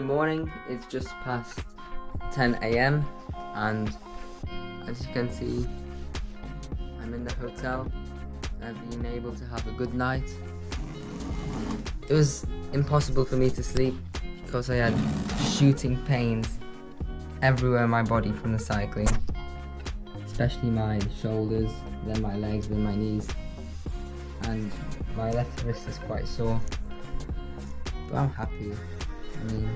the morning. It's just past 10 a.m. and as you can see, I'm in the hotel. I've been able to have a good night. It was impossible for me to sleep because I had shooting pains everywhere in my body from the cycling, especially my shoulders, then my legs, then my knees, and my left wrist is quite sore, but I'm happy. I mean,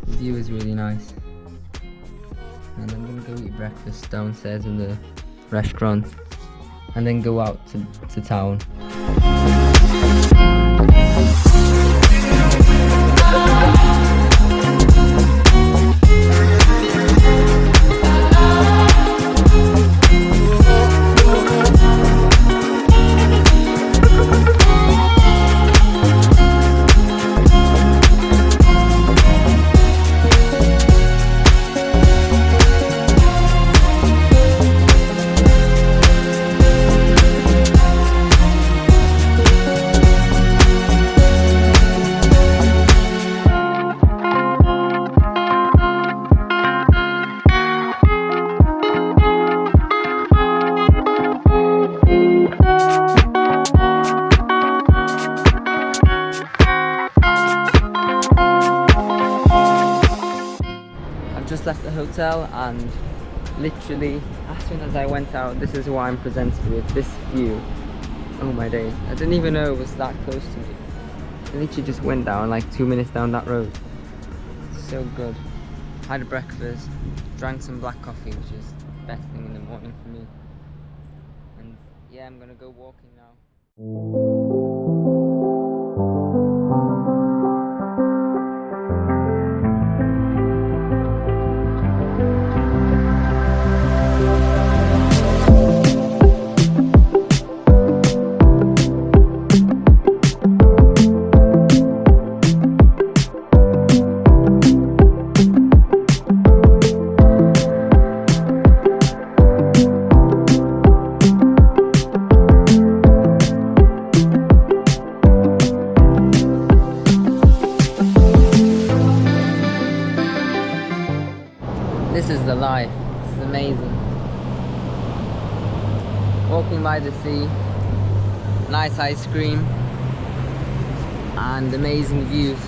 the view is really nice, and I'm gonna go eat breakfast downstairs in the restaurant and then go out to town. Just left the hotel, and literally as soon as I went out, this is what I'm presented with, this view. Oh my days, I didn't even know it was that close to me. I literally just went down like 2 minutes down that road. So good. Had a breakfast, drank some black coffee, which is the best thing in the morning for me. And yeah, I'm gonna go walking now. This is the life. This is amazing. Walking by the sea, nice ice cream, and amazing views.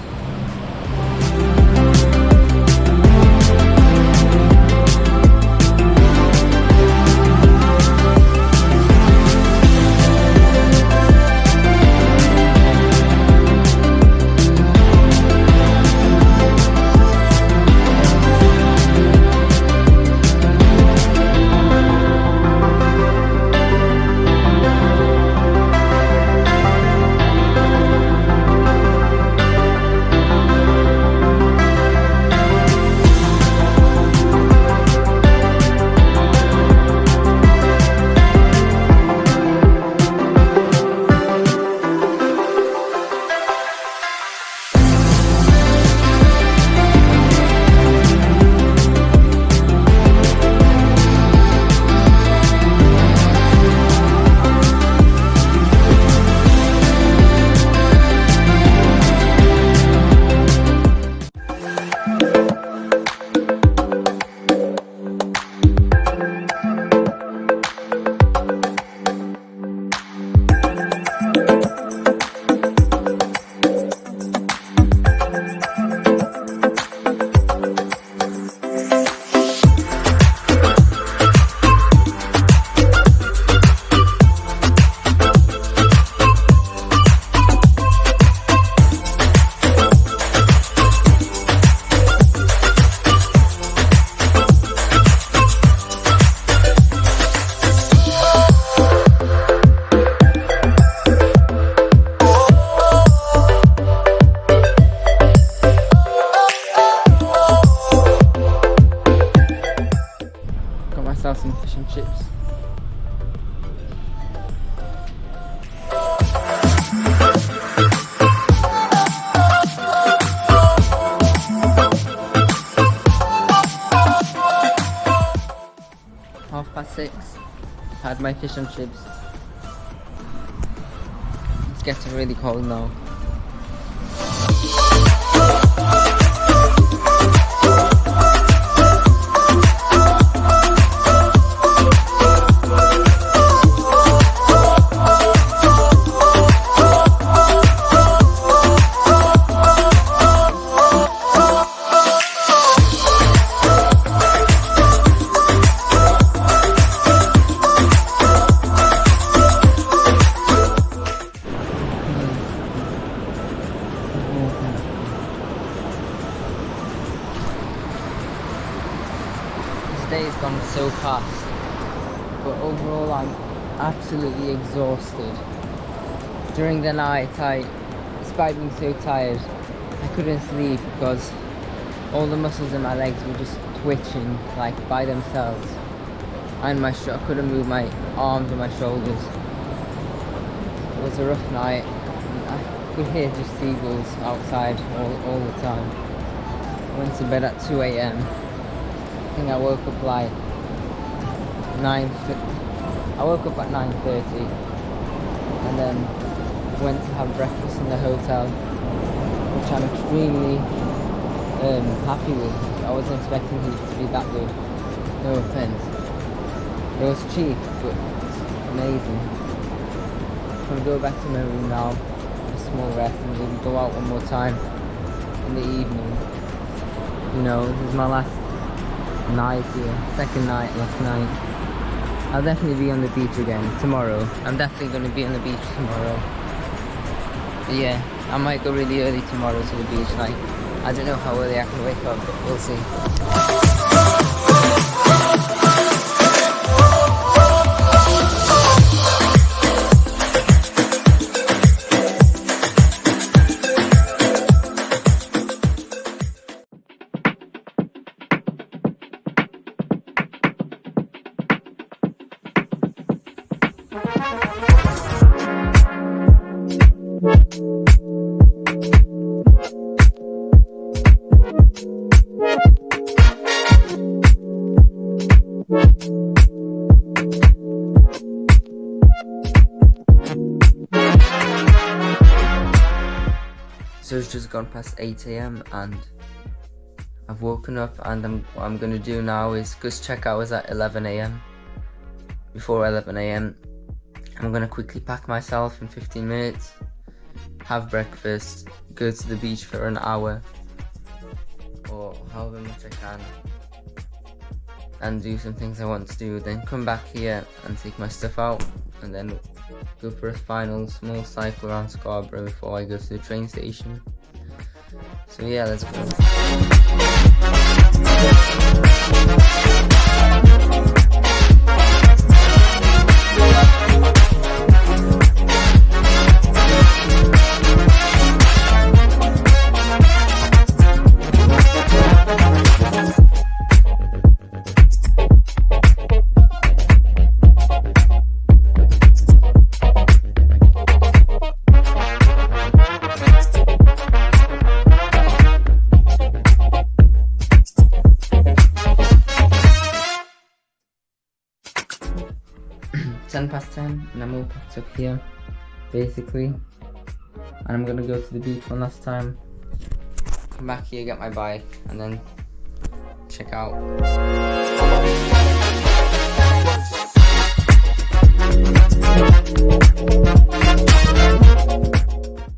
Some fish and chips. Half past 6. Had my fish and chips. It's getting really cold now. day has gone so fast, but overall I'm absolutely exhausted. During the night, despite being so tired, I couldn't sleep because all the muscles in my legs were just twitching like by themselves, and I couldn't move my arms or my shoulders. It was a rough night. I could hear just seagulls outside all the time. I went to bed at 2 a.m. I think I woke up like I woke up at 9:30 and then went to have breakfast in the hotel, which I'm extremely happy with. I wasn't expecting it to be that good, no offense. It was cheap, but amazing. I'm gonna go back to my room now, a small rest, and maybe go out one more time in the evening. You know, this is my last night here, second night last night. I'll definitely be on the beach again tomorrow. I'm definitely going to be on the beach tomorrow. But yeah, I might go really early tomorrow to the beach. Like, I don't know how early I can wake up, but we'll see. So it's just gone past 8 a.m. and I've woken up, and what I'm going to do now is, because checkout is at 11 a.m. Before 11 a.m. I'm going to quickly pack myself in 15 minutes, have breakfast, go to the beach for an hour or however much I can, and do some things I want to do, then come back here and take my stuff out, and then go for a final small cycle around Scarborough before I go to the train station. So yeah, let's go. Past 10 and I'm all packed up here basically, and I'm gonna go to the beach one last time, come back here, get my bike, and then check out.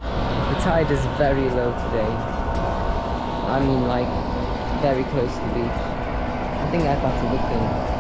The tide is very low today. I mean, like, very close to the beach. I think that's a good thing.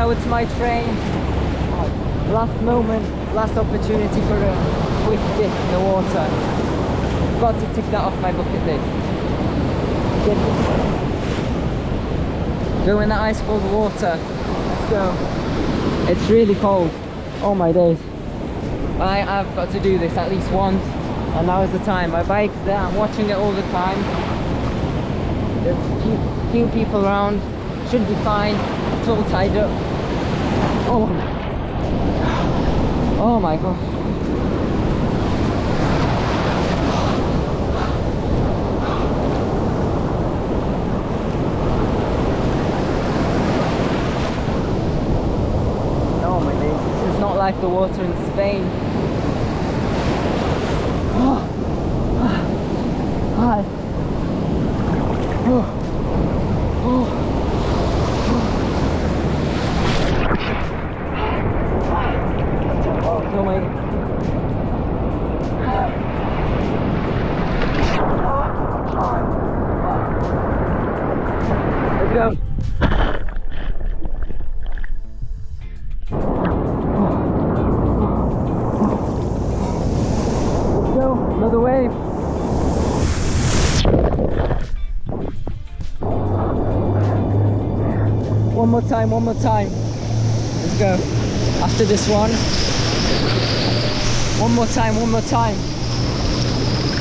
It's my train. Last moment, last opportunity for a quick dip in the water. Got to tick that off my bucket list. Go in the ice cold water. Let's go. It's really cold. Oh my days. I've got to do this at least once. and now is the time. My bike there, I'm watching it all the time. There's few people around, should be fine. It's all tied up. Oh my god. Oh my days, this is not like the water in Spain. Hi. Oh my. Let's go. Let's go. Another wave. One more time, one more time. Let's go. After this one. One more time, one more time.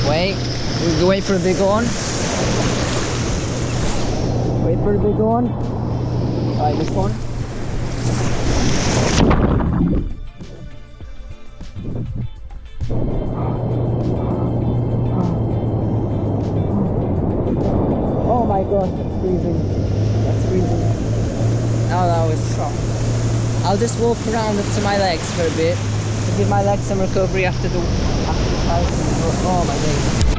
Wait. We'll wait for a big one. Wait for a big one. Alright, this one. Oh my god, that's freezing. That's freezing. Oh, that was strong. I'll just walk around up to my legs for a bit to give my legs some recovery after the house. Oh my days.